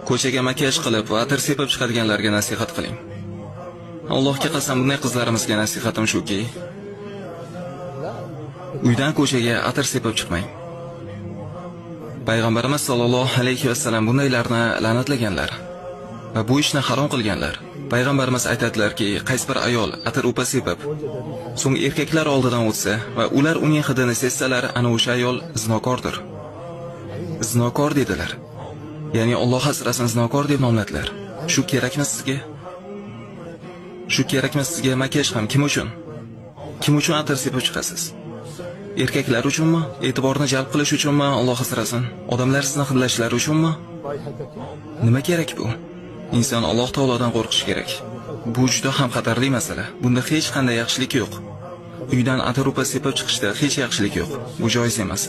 Ko'chaga makiyaj qilib va atir sepib chiqadiganlarga nasihat qiling. Allohga qasam, bunday qizlarimizga nasihatim shuki, uydan ko'chaga atir sepib chiqmang. Payg'ambarimiz sollallohu alayhi vasallam bundaylarni la'natlaganlar va bu ishni harom qilganlar. Payg'ambarimiz aytadilarki, qaysi bir ayol atir upa sepib, so'ng erkaklar oldidan o'tsa va ular uning hidini sezsalar, ana o'sha ayol zinokordir. Zinokor dedilar. Ya'ni Alloh asrasin, zinokor deb nomladilar. Shu kerakmi sizga? Shu kerakmi sizga makiyaj ham kim uchun? Kim uchun atir sepib chiqasiz? Erkaklar uchunmi? E'tiborni jalb qilish uchunmi? Alloh asrasin. Odamlar sizni hidlashlari uchunmi? Nima kerak bu? Inson Alloh taolodan qo'rqishi kerak. Bu juda ham xatarli masala. Bunda hech qanday yaxshilik yo'q. Uydan atir upa sepib chiqishda hech yaxshilik yo'q. Bu joiz emas.